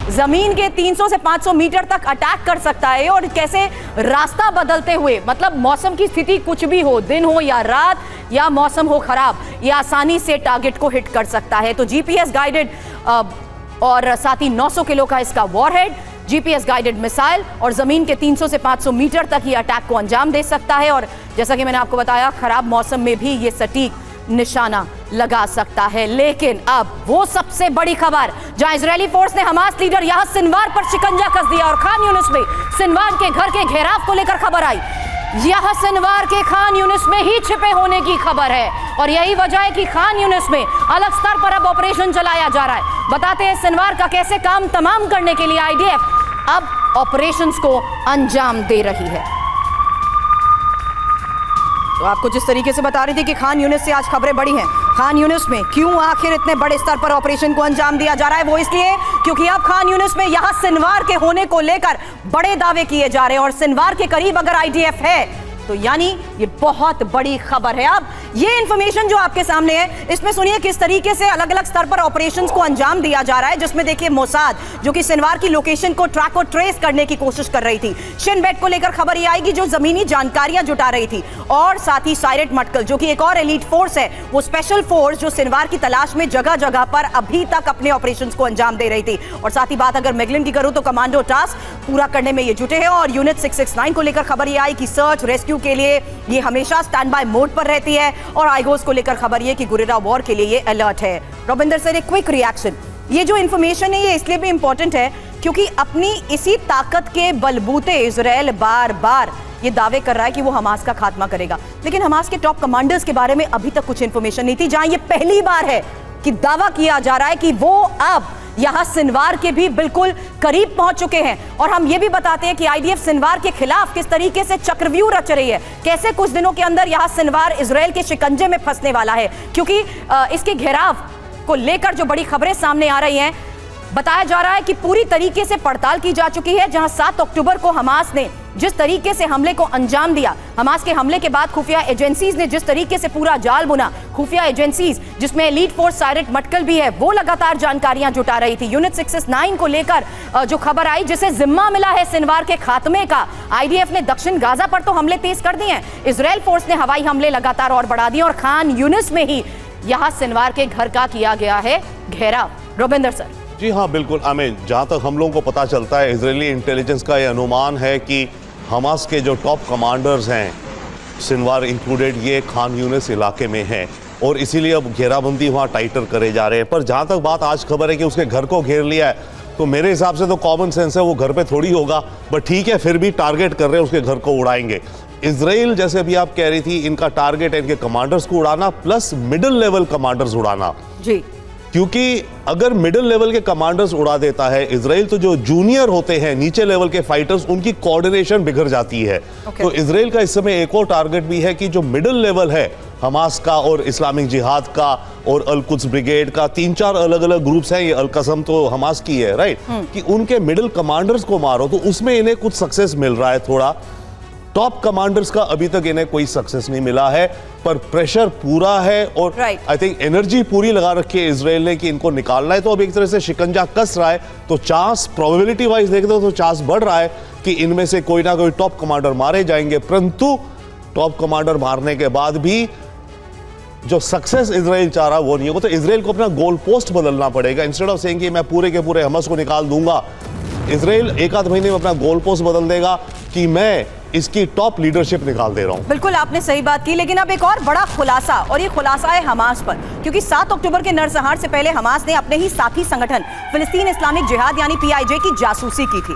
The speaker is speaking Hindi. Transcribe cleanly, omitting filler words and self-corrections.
जमीन के 300 से 500 मीटर तक अटैक कर सकता है और कैसे रास्ता बदलते हुए, मतलब मौसम की स्थिति कुछ भी हो, दिन हो या रात या मौसम हो खराब, ये आसानी से टारगेट को हिट कर सकता है। तो जीपीएस गाइडेड और साथ ही 900 किलो का इसका वॉरहेड, जीपीएस गाइडेड मिसाइल और जमीन के 300 से 500 मीटर तक ये अटैक को अंजाम दे सकता है। और जैसा कि मैंने आपको बताया, खराब मौसम में भी ये सटीक निशाना लगा सकता है। लेकिन अब वो सबसे बड़ी खबर, जहां इजरायली फोर्स ने हमास लीडर याह्या सिनवार पर शिकंजा कस दिया और खान यूनिस में सिनवार के घर के घेराव को लेकर खबर आई। याह्या सिनवार के खान यूनिस में ही छिपे होने की खबर है और यही वजह है कि खान यूनिस में अलग स्तर पर अब ऑपरेशन चलाया जा रहा है। बताते हैं सिनवार का कैसे काम तमाम करने के लिए आईडीएफ अब ऑपरेशंस को अंजाम दे रही है। तो आपको जिस तरीके से बता रही थी कि खान यूनिस से आज खबरें बड़ी हैं, खान यूनिस में क्यों आखिर इतने बड़े स्तर पर ऑपरेशन को अंजाम दिया जा रहा है, वो इसलिए क्योंकि अब खान यूनिस में याह्या सिनवार के होने को लेकर बड़े दावे किए जा रहे हैं और सिनवार के करीब अगर आईडीएफ है तो यानी ये बहुत बड़ी खबर है। अब ये इंफॉर्मेशन जो आपके सामने है, इसमें सुनिए किस तरीके से अलग अलग स्तर पर ऑपरेशंस को अंजाम दिया जा रहा है, जिसमें देखिए मोसाद जो कि सिनवार की लोकेशन को ट्रैक और ट्रेस करने की कोशिश कर रही थी, शिन बेट को लेकर खबर ये आएगी जो जमीनी जानकारियां जुटा रही थी, और साथ ही सायरेट मटकल जो कि एक और एलीट फोर्स है, वो स्पेशल फोर्स जो सिनवार की तलाश में जगह जगह पर अभी तक अपने ऑपरेशंस को अंजाम दे रही थी। और साथ ही बात अगर मेगलिन की करूं तो कमांडो टास्क पूरा करने में ये जुटे हैं और यूनिट 669 को लेकर खबर ये आई कि सर्च रेस्क्यू के लिए ये हमेशा स्टैंड बाय मोड पर रहती है और आइगोस को लेकर खबर ये कि गुरिल्ला वॉर के लिए ये अलर्ट है। रविंदर सर, एक क्विक रिएक्शन, ये जो इंफॉर्मेशन है ये इसलिए भी इंपॉर्टेंट है क्योंकि अपनी इसी ताकत के बलबूते इजराइल बार बार ये दावे कर रहा है कि वो हमास का खात्मा करेगा, लेकिन हमास के टॉप कमांडर्स के बारे में अभी तक कुछ इंफॉर्मेशन नहीं थी। जहां ये पहली बार है कि दावा किया जा रहा है कि वो अब याह्या सिनवार के भी बिल्कुल करीब पहुंच चुके हैं। और हम ये भी बताते हैं कि आईडीएफ सिनवार के खिलाफ किस तरीके से चक्रव्यूह रच रही है, कैसे कुछ दिनों के अंदर याह्या सिनवार इजराइल के शिकंजे में फंसने वाला है, क्योंकि इसके घेराव को लेकर जो बड़ी खबरें सामने आ रही हैं, बताया जा रहा है कि पूरी तरीके से पड़ताल की जा चुकी है। जहां 7 अक्टूबर को हमास ने जिस तरीके से हमले को अंजाम दिया, हमास के हमले के बाद खुफिया एजेंसीज ने जिस तरीके से पूरा जाल बुना, खुफिया एजेंसीज जिसमें एलीट फोर्स सायरेट मटकल भी है, वो लगातार जानकारियां जुटा रही थी। यूनिट 669 को लेकर जो खबर आई, जिसे जिम्मा मिला है सिनवार के खात्मे का, आईडीएफ ने दक्षिण गाजा पर तो हमले तेज कर दिए हैं, इजराइल फोर्स ने हवाई हमले लगातार और बढ़ा दिए और खान यूनिस में ही याह्या सिनवार के घर का किया गया है घेराव। रविंदर सर। जी हाँ, बिल्कुल आमिर, जहाँ तक हम लोगों को पता चलता है, इजरायली इंटेलिजेंस का ये अनुमान है कि हमास के जो टॉप कमांडर्स हैं, सिनवार इंक्लूडेड, ये खान यूनिस इलाके में हैं और इसीलिए अब घेराबंदी वहाँ टाइटर करे जा रहे हैं। पर जहाँ तक बात आज खबर है कि उसके घर को घेर लिया है, तो मेरे हिसाब से तो कॉमन सेंस है वो घर पे थोड़ी होगा, बट ठीक है, फिर भी टारगेट कर रहे हैं, उसके घर को उड़ाएंगे। इजराइल, जैसे अभी आप कह रही थी, इनका टारगेट है इनके कमांडर्स को उड़ाना प्लस मिडिल लेवल कमांडर्स उड़ाना जी, क्योंकि अगर मिडिल लेवल के कमांडर्स उड़ा देता है इजराइल, तो जो जूनियर होते हैं, नीचे लेवल के फाइटर्स, उनकी कोऑर्डिनेशन बिगड़ जाती है। तो इजराइल का इस समय एक और टारगेट भी है कि जो मिडिल लेवल है हमास का और इस्लामिक जिहाद का और अल कुद्स ब्रिगेड का, 3-4 अलग अलग ग्रुप्स हैं, ये अल कसम तो हमास की है, राइट, कि उनके मिडिल कमांडर्स को मारो, तो उसमें इन्हें कुछ सक्सेस मिल रहा है थोड़ा। टॉप कमांडर्स का अभी तक इन्हें कोई सक्सेस नहीं मिला है, पर प्रेशर पूरा है और आई थिंक एनर्जी पूरी लगा रखी है इजराइल ने कि इनको निकालना है। तो अब एक तरह से शिकंजा कस रहा है, तो चांस प्रोबेबिलिटी वाइज देखते हो तो चांस बढ़ रहा है कि इनमें से कोई ना कोई टॉप कमांडर मारे जाएंगे। परंतु टॉप कमांडर मारने के बाद भी जो सक्सेस इजराइल चाह रहा वो नहीं होगा, तो इजराइल को अपना गोल पोस्ट बदलना पड़ेगा। इंस्टेड ऑफ सेइंग कि मैं पूरे के पूरे हमास को निकाल दूंगा, इजराइल 1 आध महीने में अपना गोल पोस्ट बदल देगा कि मैं इसकी टॉप लीडरशिप निकाल दे रहा हूं। बिल्कुल आपने सही बात की, लेकिन अब एक और बड़ा खुलासा, और ये खुलासा है हमास पर, क्योंकि 7 अक्टूबर के नरसंहार से पहले हमास ने अपने ही साथी संगठन फिलिस्तीन इस्लामिक जिहाद यानी PIJ की जासूसी की थी।